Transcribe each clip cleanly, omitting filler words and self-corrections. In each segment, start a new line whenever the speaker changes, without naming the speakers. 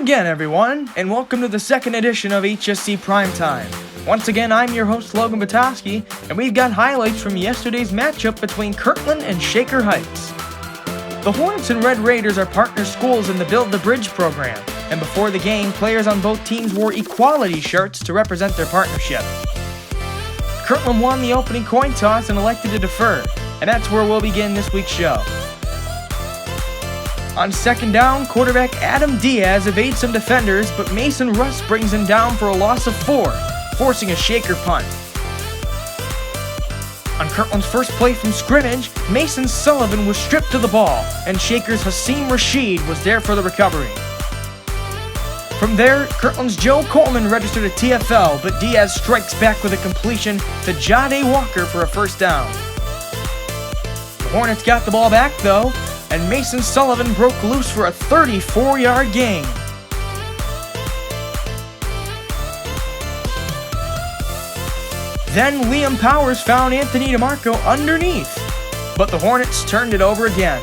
again, everyone, and welcome to the second edition of HSC Primetime. Once again, I'm your host, Logan Potosky, and we've got highlights from yesterday's matchup between Kirtland and Shaker Heights. The Hornets and Red Raiders are partner schools in the Build the Bridge program, and before the game, players on both teams wore equality shirts to represent their partnership. Kirtland won the opening coin toss and elected to defer, and that's where we'll begin this week's show. On second down, quarterback Adam Diaz evades some defenders, but Mason Russ brings him down for a loss of 4, forcing a Shaker punt. On Kirtland's first play from scrimmage, Mason Sullivan was stripped of the ball, and Shaker's Hasim Rashid was there for the recovery. From there, Kirtland's Joe Coleman registered a TFL, but Diaz strikes back with a completion to Jade Walker for a first down. The Hornets got the ball back, though, and Mason Sullivan broke loose for a 34-yard gain. Then Liam Powers found Anthony DeMarco underneath, but the Hornets turned it over again.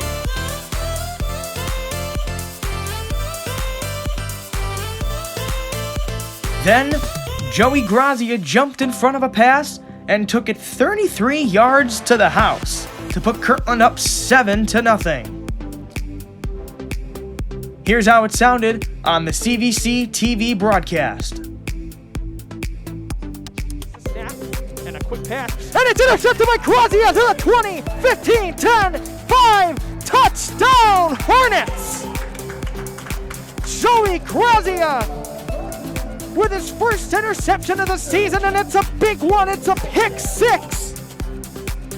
Then, Joey Grazia jumped in front of a pass and took it 33 yards to the house to put Kirtland up 7-0. Here's how it sounded on the CVC TV broadcast.
Snap, and a quick pass, and it's intercepted by Grazia to the 20, 15, 10, 5, touchdown Hornets! Joey Grazia with his first interception of the season, and it's a big one, it's a pick 6!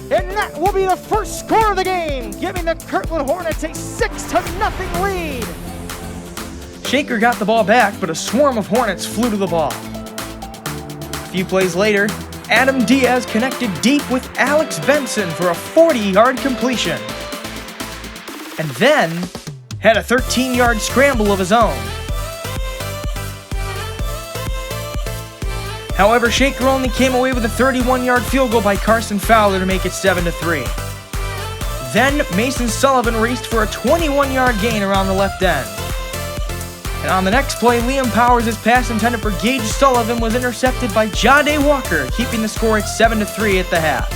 And that will be the first score of the game, giving the Kirtland Hornets a 6-0 lead.
Shaker got the ball back, but a swarm of Hornets flew to the ball. A few plays later, Adam Diaz connected deep with Alex Benson for a 40-yard completion. And then had a 13-yard scramble of his own. However, Shaker only came away with a 31-yard field goal by Carson Fowler to make it 7-3. Then Mason Sullivan raced for a 21-yard gain around the left end. And on the next play, Liam Powers' pass intended for Gage Sullivan was intercepted by Jade Walker, keeping the score at 7-3 at the half.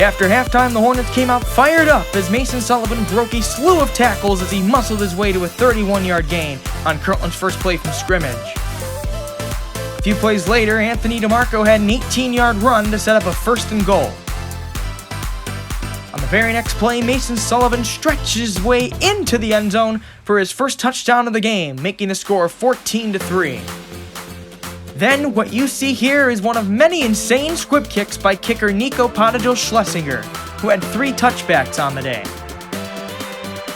After halftime, the Hornets came out fired up as Mason Sullivan broke a slew of tackles as he muscled his way to a 31-yard gain on Kirtland's first play from scrimmage. A few plays later, Anthony DeMarco had an 18-yard run to set up a 1st and goal. On the very next play, Mason Sullivan stretched his way into the end zone for his first touchdown of the game, making the score 14-3. Then, what you see here is one of many insane squib kicks by kicker Nico Potosky, who had 3 touchbacks on the day.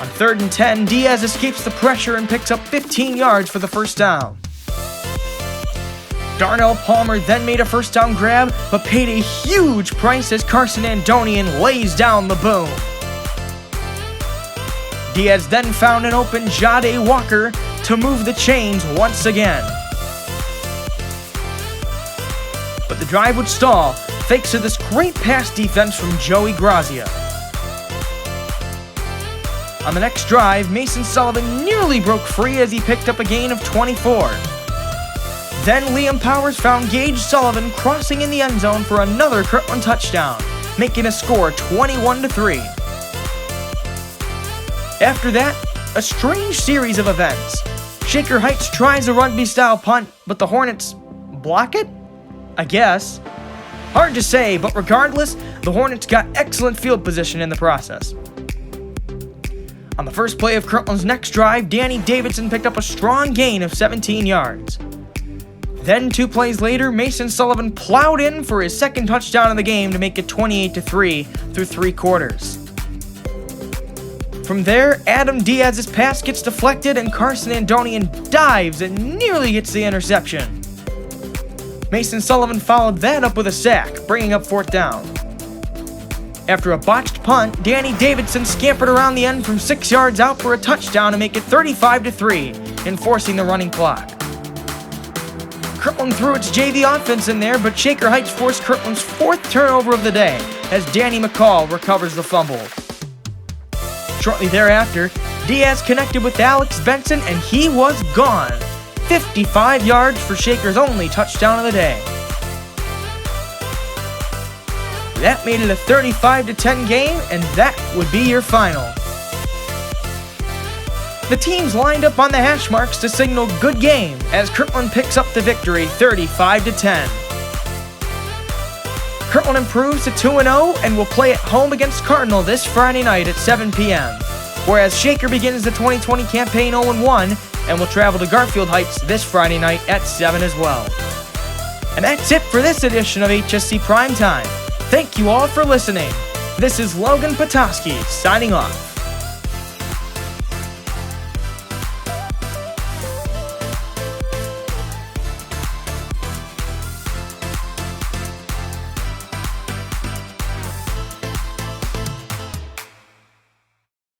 On 3rd and 10, Diaz escapes the pressure and picks up 15 yards for the first down. Darnell Palmer then made a first down grab, but paid a huge price as Carson Andonian lays down the boom. Diaz then found an open Jade Walker to move the chains once again. But the drive would stall, thanks to this great pass defense from Joey Grazia. On the next drive, Mason Sullivan nearly broke free as he picked up a gain of 24. Then Liam Powers found Gage Sullivan crossing in the end zone for another Kirtland touchdown, making a score 21-3. After that, a strange series of events. Shaker Heights tries a rugby-style punt, but the Hornets block it? I guess. Hard to say, but regardless, the Hornets got excellent field position in the process. On the first play of Kirtland's next drive, Danny Davidson picked up a strong gain of 17 yards. Then 2 plays later, Mason Sullivan plowed in for his second touchdown of the game to make it 28-3 through 3 quarters. From there, Adam Diaz's pass gets deflected and Carson Andonian dives and nearly gets the interception. Mason Sullivan followed that up with a sack, bringing up 4th down. After a botched punt, Danny Davidson scampered around the end from 6 yards out for a touchdown to make it 35-3, enforcing the running clock. Kirtland threw its JV offense in there, but Shaker Heights forced Kirtland's 4th turnover of the day as Danny McCall recovers the fumble. Shortly thereafter, Diaz connected with Alex Benson and he was gone. 55 yards for Shaker's only touchdown of the day. That made it a 35-10 game, and that would be your final. The teams lined up on the hash marks to signal good game as Kirtland picks up the victory 35-10. Kirtland improves to 2-0 and will play at home against Cardinal this Friday night at 7 p.m., whereas Shaker begins the 2020 campaign 0-1 and will travel to Garfield Heights this Friday night at 7 as well. And that's it for this edition of HSC Primetime. Thank you all for listening. This is Logan Potosky signing off.